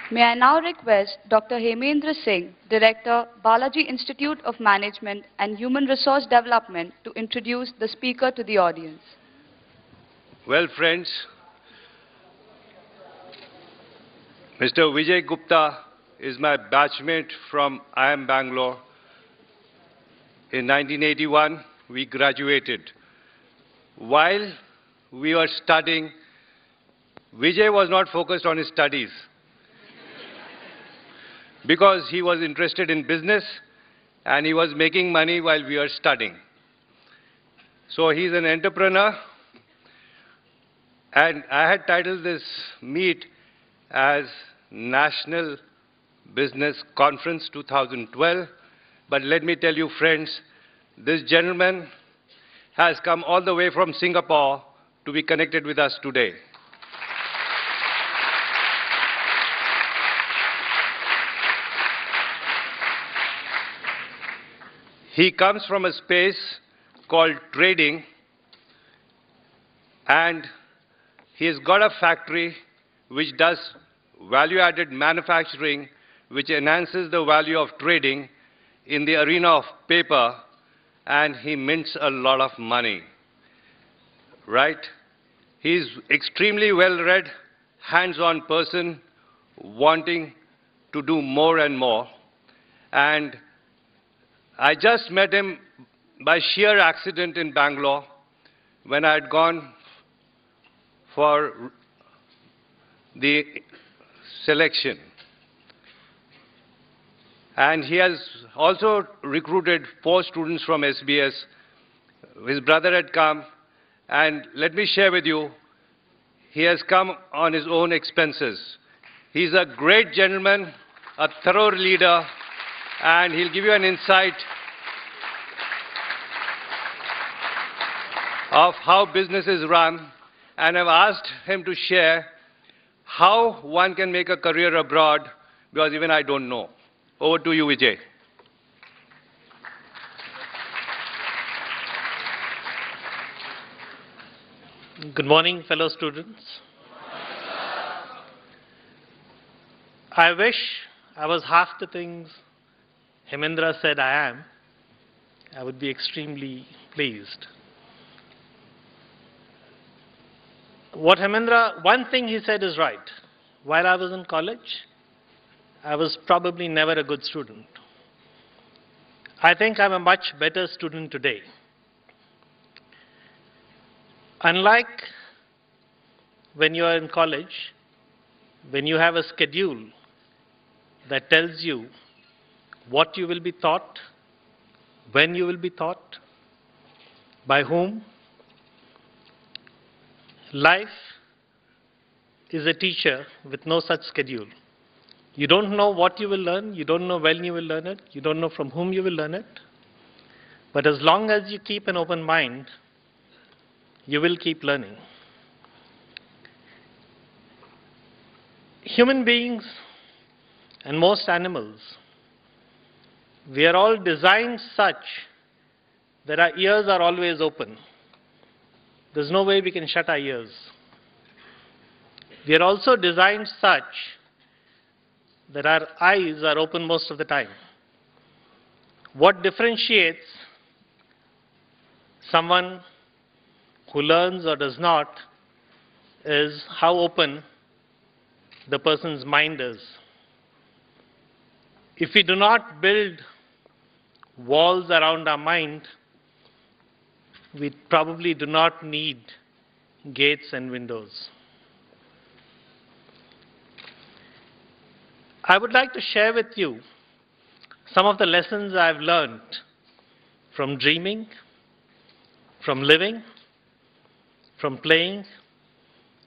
May I now request Dr. Hemendra Singh, Director, Balaji Institute of Management and Human Resource Development, to introduce the speaker to the audience. Well, friends, Mr. Vijay Gupta is my batchmate from IIM Bangalore. In 1981, we graduated. While we were studying, Vijay was not focused on his studies because he was interested in business and he was making money while we were studying. So he's an entrepreneur, and I had titled this meet as National Business Conference 2012. But let me tell you, friends, this gentleman has come all the way from Singapore to be connected with us today. He comes from a space called trading, and he has got a factory which does value-added manufacturing, which enhances the value of trading in the arena of paper, and he mints a lot of money, right? He's extremely well-read, hands-on person, wanting to do more and more. And I just met him by sheer accident in Bangalore when I had gone for the selection. And he has also recruited 4 students from SBS. His brother had come, and let me share with you, he has come on his own expenses. He's a great gentleman, a thorough leader, and he'll give you an insight of how business is run. And I've asked him to share how one can make a career abroad, because even I don't know. Over to you, Vijay. Good morning, fellow students. I wish I was half the things Hemendra said I am. I would be extremely pleased. What Hemendra, one thing he said is right. While I was in college, I was probably never a good student. I think I'm a much better student today. Unlike when you are in college, when you have a schedule that tells you what you will be taught, when you will be taught, by whom, life is a teacher with no such schedule. You don't know what you will learn, you don't know when you will learn it, you don't know from whom you will learn it. But as long as you keep an open mind, you will keep learning. Human beings and most animals, we are all designed such that our ears are always open. There's no way we can shut our ears. We are also designed such that our eyes are open most of the time. What differentiates someone who learns or does not is how open the person's mind is. If we do not build walls around our mind, we probably do not need gates and windows. I would like to share with you some of the lessons I've learned from dreaming, from living, from playing,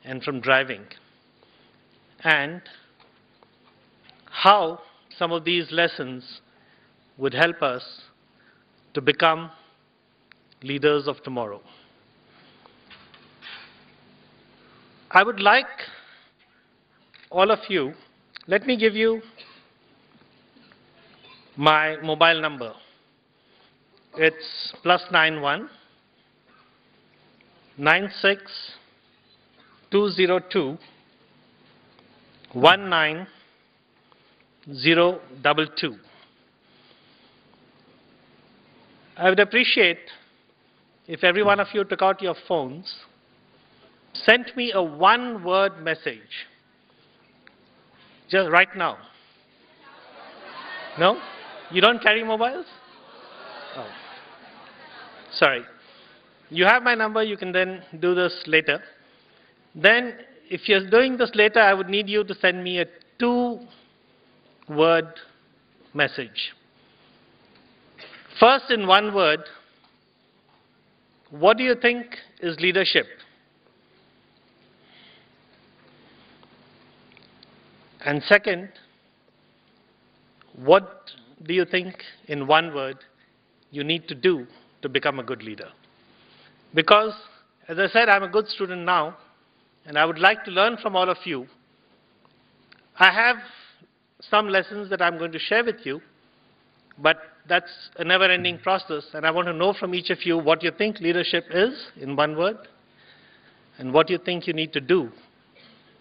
and from driving, and how some of these lessons would help us to become leaders of tomorrow. I would like all of you, let me give you my mobile number. It's +91 96 202 19 022. I would appreciate if every one of you took out your phones, sent me a one-word message, just right now. No? You don't carry mobiles? Oh. Sorry. You have my number, you can then do this later. Then, if you're doing this later, I would need you to send me a two-word message. First, in one word, what do you think is leadership? And second, what do you think, in one word, you need to do to become a good leader? Because, as I said, I'm a good student now, and I would like to learn from all of you. I have some lessons that I'm going to share with you, but that's a never-ending process, and I want to know from each of you what you think leadership is, in one word, and what you think you need to do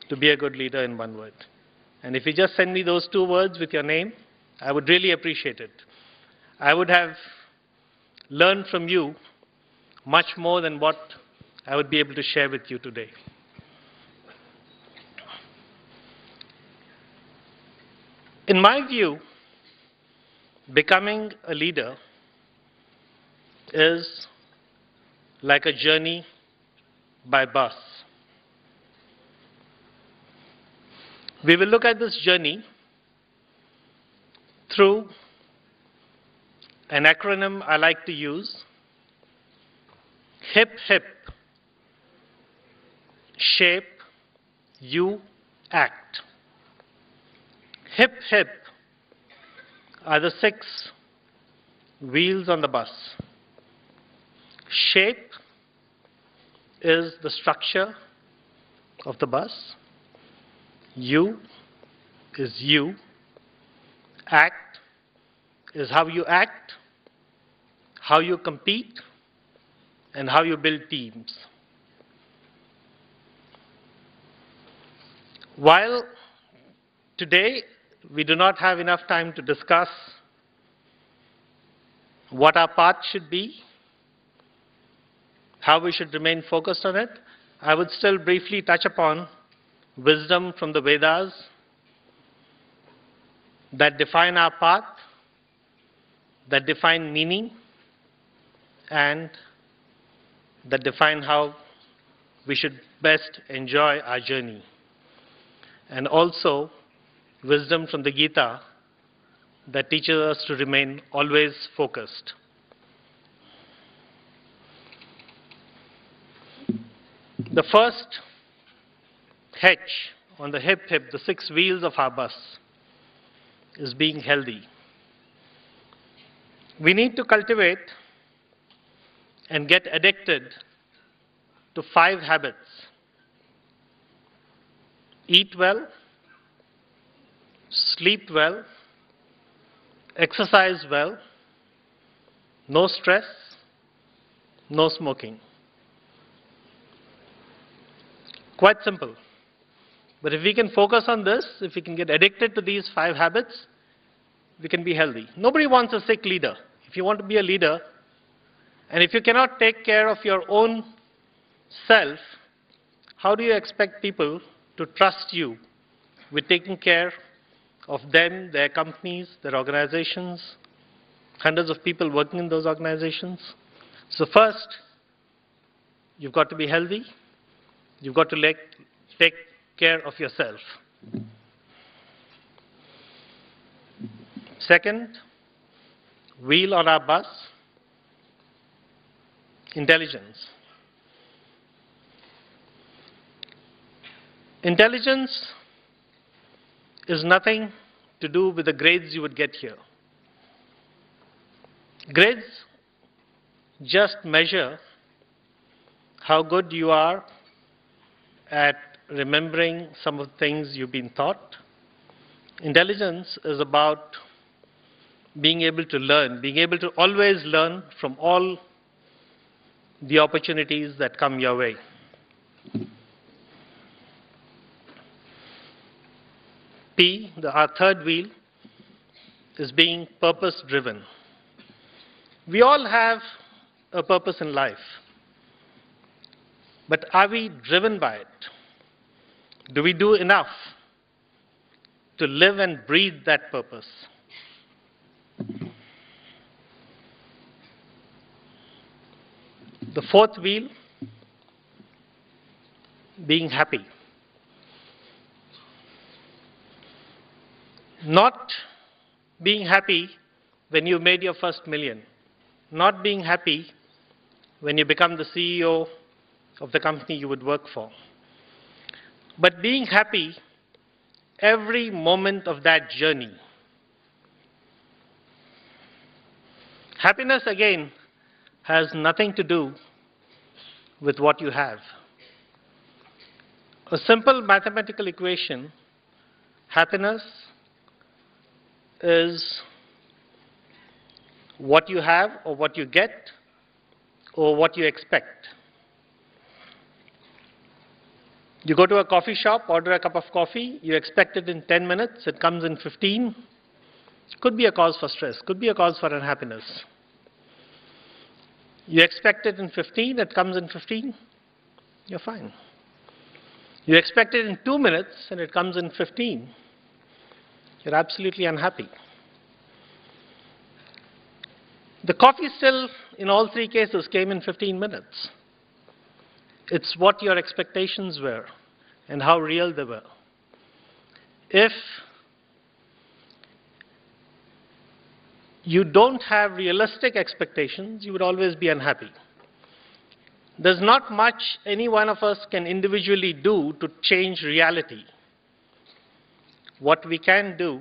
to be a good leader, in one word. And if you just send me those two words with your name, I would really appreciate it. I would have learned from you much more than what I would be able to share with you today. In my view, becoming a leader is like a journey by bus. We will look at this journey through an acronym I like to use, HIP HIP, shape, you, act. HIP HIP are the 6 wheels on the bus. Shape is the structure of the bus. You is you. Act is how you act, how you compete, and how you build teams. While today we do not have enough time to discuss what our path should be, how we should remain focused on it, I would still briefly touch upon wisdom from the Vedas that define our path, that define meaning, and that define how we should best enjoy our journey. And also wisdom from the Gita that teaches us to remain always focused. The first H on the hip hip, the 6 wheels of our bus, is being healthy. We need to cultivate and get addicted to 5 habits. Eat well, sleep well, exercise well, no stress, no smoking. Quite simple. But if we can focus on this, if we can get addicted to these 5 habits, we can be healthy. Nobody wants a sick leader. If you want to be a leader, and if you cannot take care of your own self, how do you expect people to trust you with taking care of them, their companies, their organizations, hundreds of people working in those organizations? So first, you've got to be healthy. You've got to take care of yourself. Second, wheel on our bus, intelligence. Intelligence is nothing to do with the grades you would get here. Grades just measure how good you are at remembering some of the things you've been taught. Intelligence is about being able to learn, being able to always learn from all the opportunities that come your way. P, our third wheel, is being purpose-driven. We all have a purpose in life, but are we driven by it? Do we do enough to live and breathe that purpose? The fourth wheel, being happy. Not being happy when you made your first million. Not being happy when you become the CEO of the company you would work for. But being happy every moment of that journey. Happiness, again, has nothing to do with what you have. A simple mathematical equation, happiness is what you have or what you get or what you expect. You go to a coffee shop, order a cup of coffee, you expect it in 10 minutes, it comes in 15. Could be a cause for stress, could be a cause for unhappiness. You expect it in 15, it comes in 15, you're fine. You expect it in 2 minutes and it comes in 15, you're absolutely unhappy. The coffee still, in all three cases, came in 15 minutes. It's what your expectations were and how real they were. If you don't have realistic expectations, you would always be unhappy. There's not much any one of us can individually do to change reality. What we can do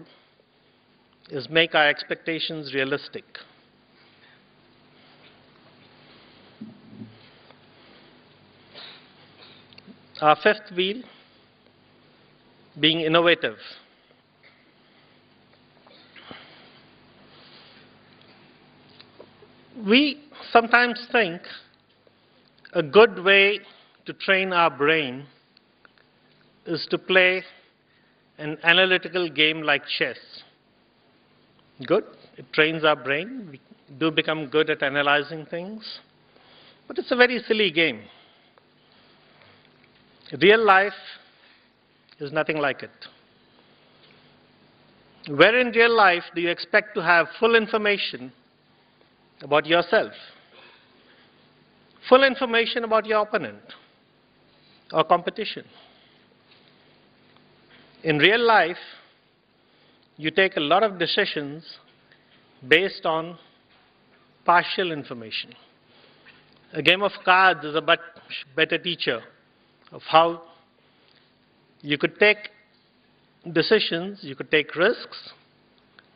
is make our expectations realistic. Our fifth wheel, being innovative. We sometimes think a good way to train our brain is to play an analytical game like chess. Good, it trains our brain. We do become good at analyzing things, but it's a very silly game. Real life is nothing like it. Where in real life do you expect to have full information about yourself? Full information about your opponent or competition? In real life, you take a lot of decisions based on partial information. A game of cards is a much better teacher of how you could take decisions, you could take risks,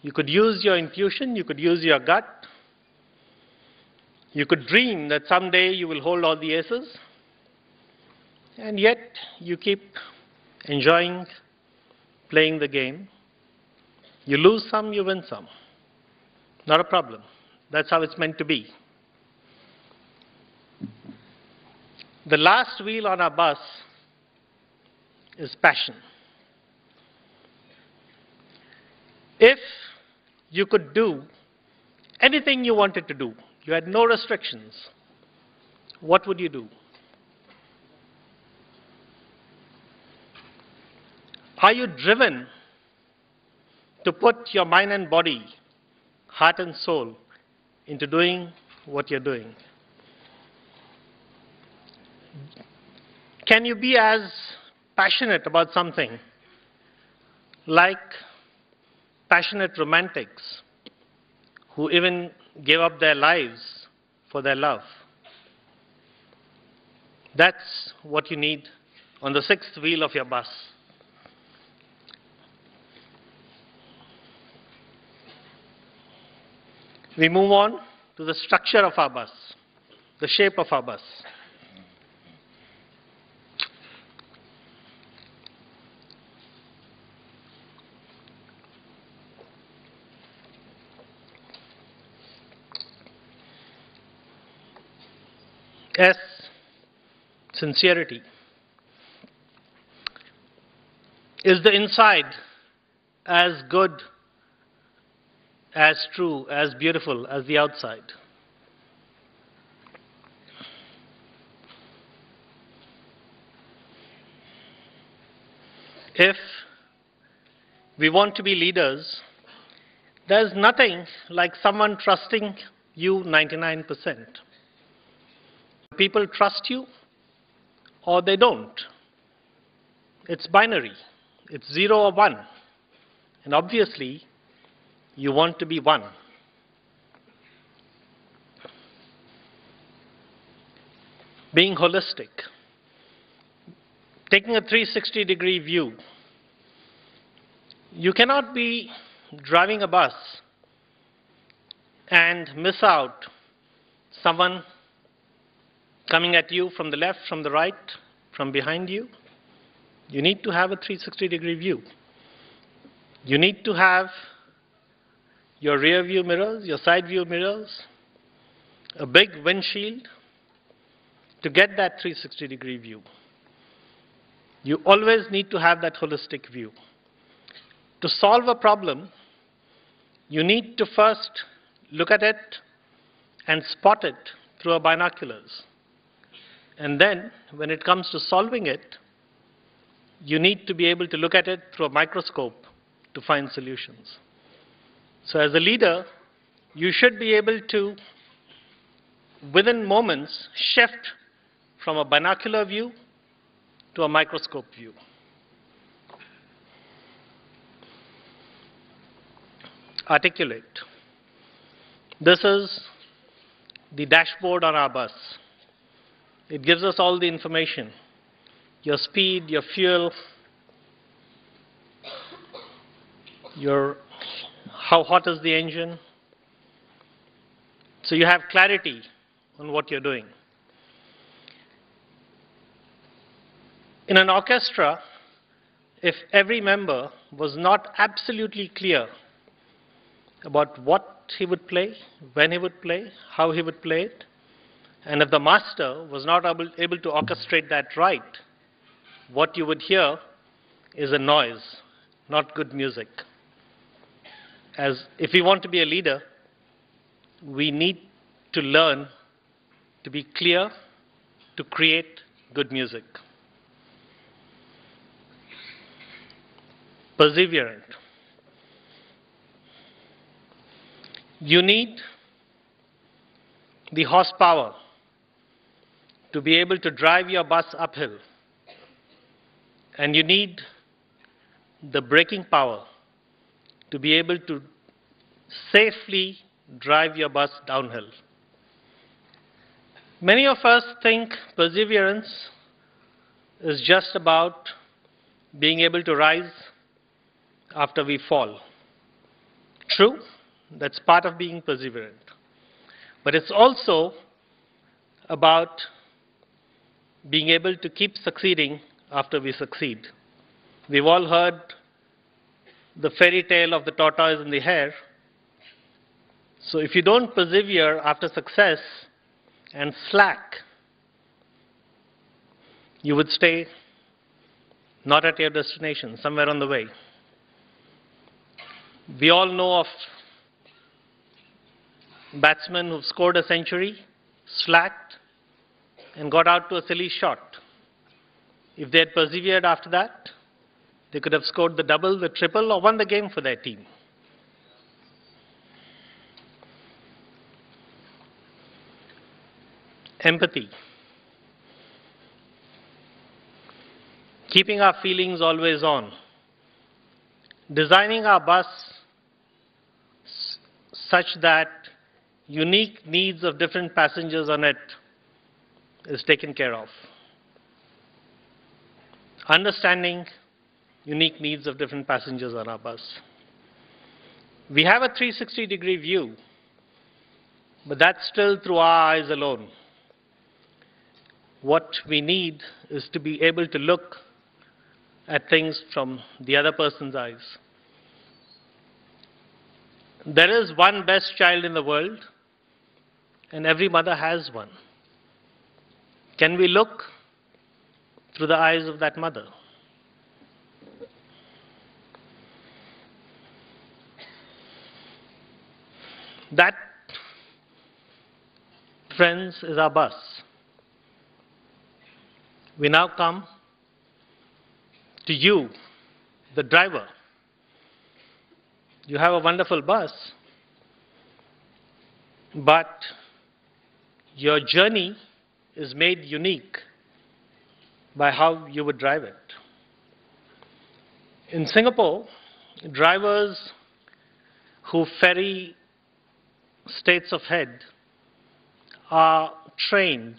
you could use your intuition, you could use your gut, you could dream that someday you will hold all the aces, and yet you keep enjoying playing the game. You lose some, you win some. Not a problem. That's how it's meant to be. The last wheel on our bus is passion. If you could do anything you wanted to do, you had no restrictions, what would you do? Are you driven to put your mind and body, heart and soul into doing what you're doing? Can you be as passionate about something like passionate romantics who even gave up their lives for their love? That's what you need on the sixth wheel of your bus. We move on to the structure of our bus, the shape of our bus. S, sincerity. Is the inside as good as true, as beautiful as the outside. If we want to be leaders, there's nothing like someone trusting you 99%. People trust you or they don't. It's binary. It's 0 or 1. And obviously, you want to be 1. Being holistic. Taking a 360-degree view. You cannot be driving a bus and miss out someone coming at you from the left, from the right, from behind you. You need to have a 360-degree view. You need to have your rear view mirrors, your side view mirrors, a big windshield to get that 360-degree view. You always need to have that holistic view. To solve a problem, you need to first look at it and spot it through our binoculars. And then, when it comes to solving it, you need to be able to look at it through a microscope to find solutions. So as a leader, you should be able to, within moments, shift from a binocular view to a microscope view. Articulate. This is the dashboard on our bus. It gives us all the information. Your speed, your fuel, how hot is the engine. So you have clarity on what you're doing. In an orchestra, if every member was not absolutely clear about what he would play, when he would play, how he would play it, and if the master was not able to orchestrate that right, what you would hear is a noise, not good music. As if we want to be a leader, we need to learn to be clear, to create good music. Perseverant. You need the horsepower to be able to drive your bus uphill. And you need the braking power to be able to safely drive your bus downhill. Many of us think perseverance is just about being able to rise after we fall. True, that's part of being perseverant. But it's also about being able to keep succeeding after we succeed. We've all heard the fairy tale of the tortoise and the hare. So if you don't persevere after success and slack, you would stay not at your destination, somewhere on the way. We all know of batsmen who've scored a century, slacked, and got out to a silly shot. If they had persevered after that, they could have scored the double, the triple, or won the game for their team. Empathy. Keeping our feelings always on. Designing our bus such that unique needs of different passengers on it is taken care of. Understanding unique needs of different passengers on our bus. We have a 360-degree view, but that's still through our eyes alone. What we need is to be able to look at things from the other person's eyes. There is one best child in the world, and every mother has one. Can we look through the eyes of that mother? That, friends, is our bus. We now come to you, the driver. You have a wonderful bus, but your journey is made unique by how you would drive it. In Singapore, drivers who ferry states of head are trained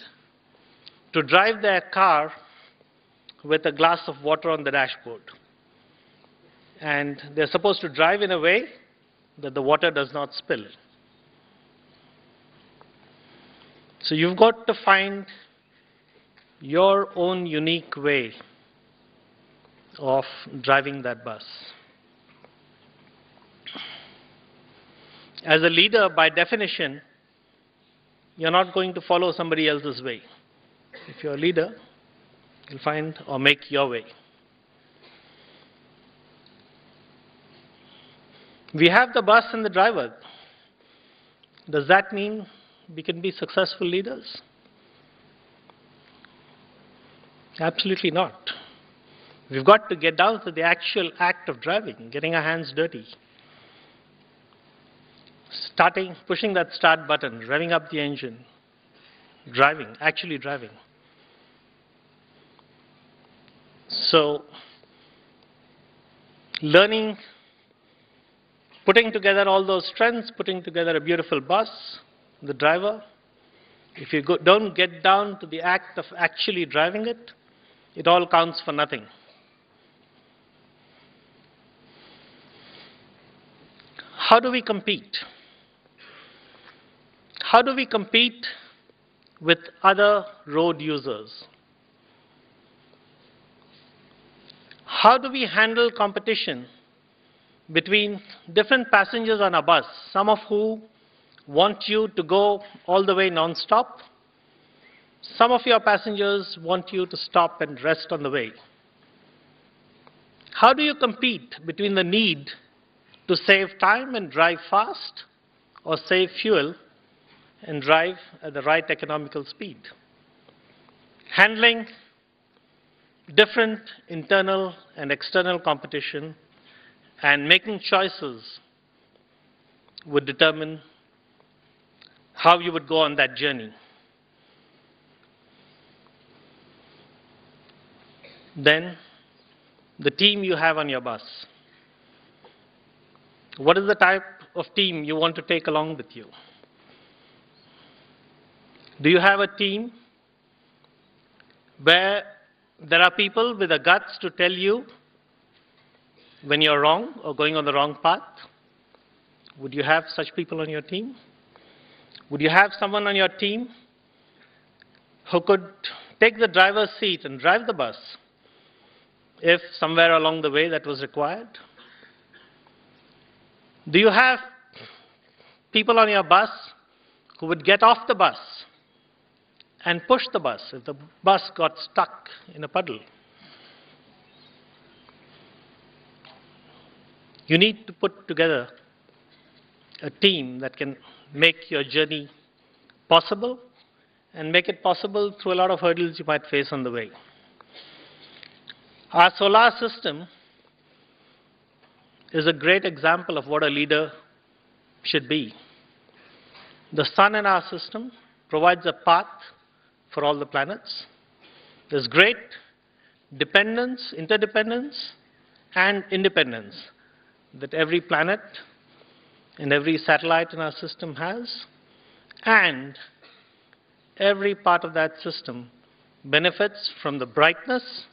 to drive their car with a glass of water on the dashboard. And they're supposed to drive in a way that the water does not spill. So you've got to find your own unique way of driving that bus. As a leader, by definition, you're not going to follow somebody else's way. If you're a leader, you'll find or make your way. We have the bus and the driver. Does that mean we can be successful leaders? Absolutely not. We've got to get down to the actual act of driving, getting our hands dirty. Starting, pushing that start button, revving up the engine, driving, actually driving. So, learning, putting together all those strengths, putting together a beautiful bus, the driver. If you don't get down to the act of actually driving it, it all counts for nothing. How do we compete? How do we compete with other road users? How do we handle competition between different passengers on a bus, some of who want you to go all the way non-stop? Some of your passengers want you to stop and rest on the way. How do you compete between the need to save time and drive fast, or save fuel and drive at the right economical speed? Handling different internal and external competition and making choices would determine how you would go on that journey. Then, the team you have on your bus. What is the type of team you want to take along with you? Do you have a team where there are people with the guts to tell you when you're wrong or going on the wrong path? Would you have such people on your team? Would you have someone on your team who could take the driver's seat and drive the bus if somewhere along the way that was required? Do you have people on your bus who would get off the bus and push the bus if the bus got stuck in a puddle? You need to put together a team that can make your journey possible and make it possible through a lot of hurdles you might face on the way. Our solar system is a great example of what a leader should be. The sun in our system provides a path for all the planets. There's great dependence, interdependence, and independence that every planet and every satellite in our system has, and every part of that system benefits from the brightness,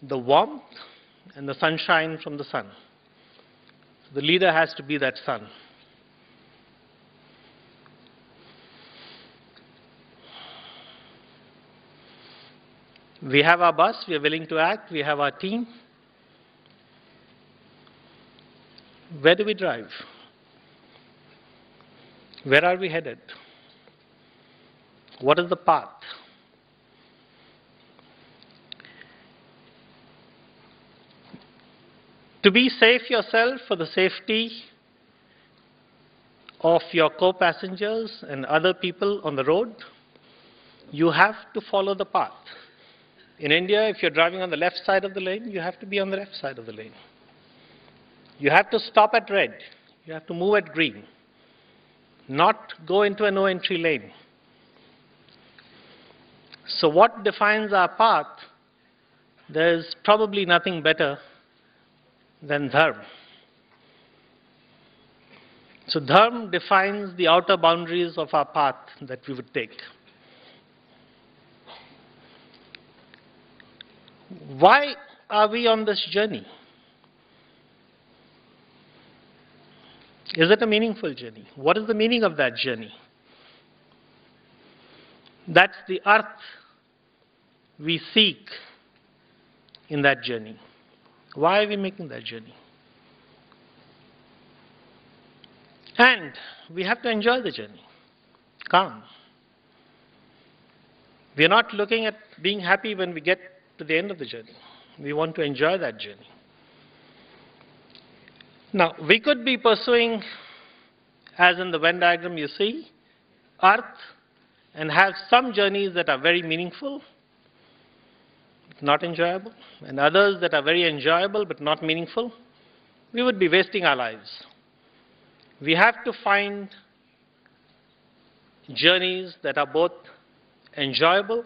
the warmth, and the sunshine from the sun. The leader has to be that sun. We have our bus, we are willing to act, we have our team. Where do we drive? Where are we headed? What is the path? To be safe yourself for the safety of your co-passengers and other people on the road, you have to follow the path. In India, if you're driving on the left side of the lane, you have to be on the left side of the lane. You have to stop at red. You have to move at green. Not go into a no-entry lane. So what defines our path? There's probably nothing better than dharma. So dharma defines the outer boundaries of our path that we would take. Why are we on this journey? Is it a meaningful journey? What is the meaning of that journey? That's the earth we seek in that journey. Why are we making that journey? And we have to enjoy the journey. Calm. We are not looking at being happy when we get to the end of the journey. We want to enjoy that journey. Now, we could be pursuing, as in the Venn diagram you see, earth, and have some journeys that are very meaningful, not enjoyable, and others that are very enjoyable but not meaningful. We would be wasting our lives. We have to find journeys that are both enjoyable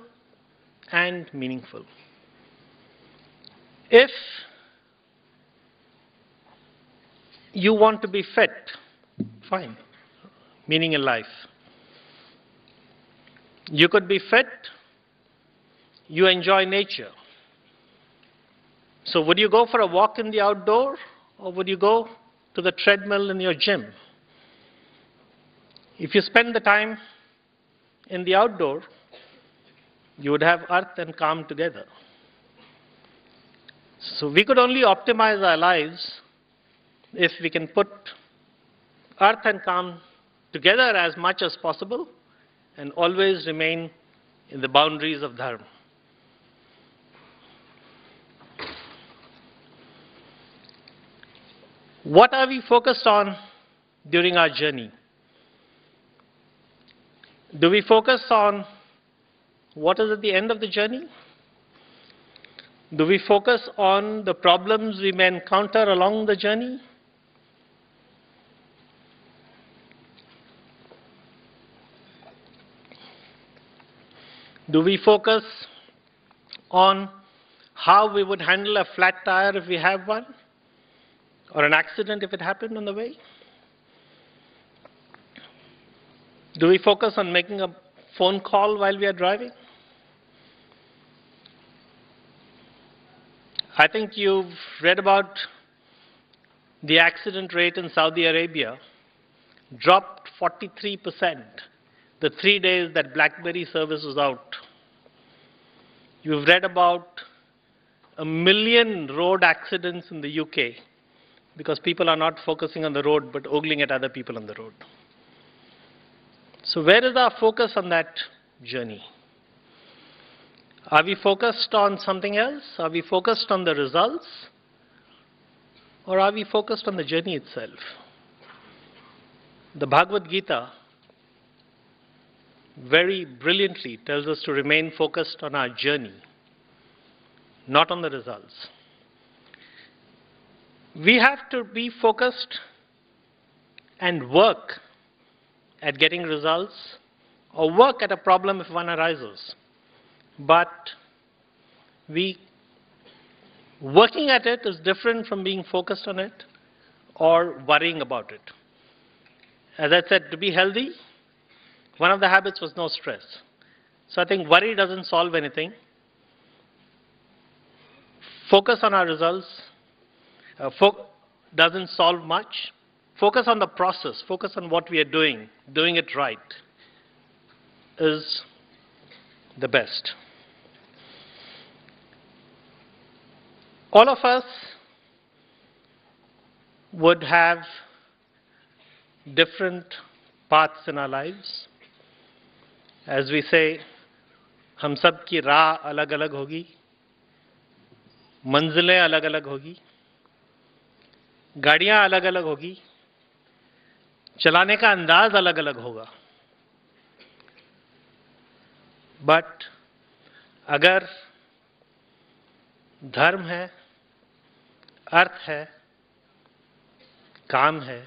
and meaningful. If you want to be fit, fine, meaning in life. You could be fit, you enjoy nature. So would you go for a walk in the outdoor, or would you go to the treadmill in your gym? If you spend the time in the outdoor, you would have earth and calm together. So we could only optimize our lives if we can put earth and calm together as much as possible and always remain in the boundaries of dharma. What are we focused on during our journey? Do we focus on what is at the end of the journey? Do we focus on the problems we may encounter along the journey? Do we focus on how we would handle a flat tire if we have one, or an accident if it happened on the way? Do we focus on making a phone call while we are driving? I think you've read about the accident rate in Saudi Arabia dropped 43% the 3 days that BlackBerry service was out. You've read about 1 million road accidents in the UK because people are not focusing on the road but ogling at other people on the road. So where is our focus on that journey? Are we focused on something else? Are we focused on the results? Or are we focused on the journey itself? The Bhagavad Gita very brilliantly tells us to remain focused on our journey, not on the results. We have to be focused and work at getting results, or work at a problem if one arises. But working at it is different from being focused on it or worrying about it. As I said, to be healthy, one of the habits was no stress. So I think worry doesn't solve anything. Focus on our results doesn't solve much. Focus on the process, focus on what we are doing it right is the best. All of us would have different paths in our lives. As we say, हम सब की राह अलग अलग होगी, मंजिलें अलग अलग होगी, गाड़ियाँ अलग अलग होगी, चलाने का अंदाज अलग अलग होगा, बट अगर धर्म है, अर्थ है, काम है,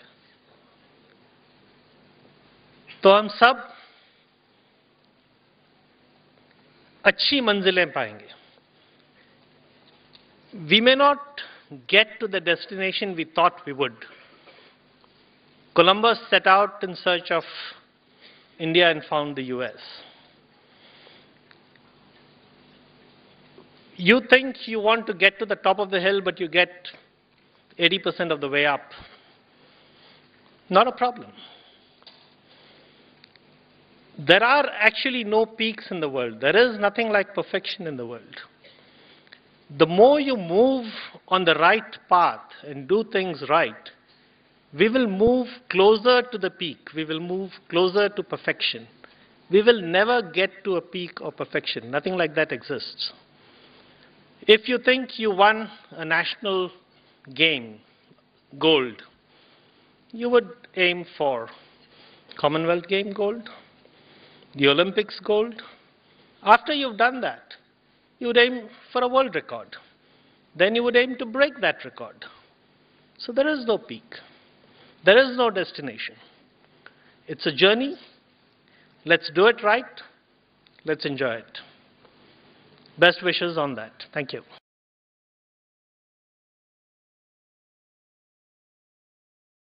तो हम सब अच्छी मंजिलें पाएंगे. We may not get to the destination we thought we would. Columbus set out in search of India and found the US. You think you want to get to the top of the hill, but you get 80% of the way up. Not a problem. There are actually no peaks in the world. There is nothing like perfection in the world. The more you move on the right path and do things right, we will move closer to the peak. We will move closer to perfection. We will never get to a peak or perfection. Nothing like that exists. If you think you won a national game, gold, you would aim for Commonwealth Game gold, the Olympics gold. After you've done that, you would aim for a world record. Then you would aim to break that record. So there is no peak. There is no destination. It's a journey. Let's do it right. Let's enjoy it. Best wishes on that. Thank you.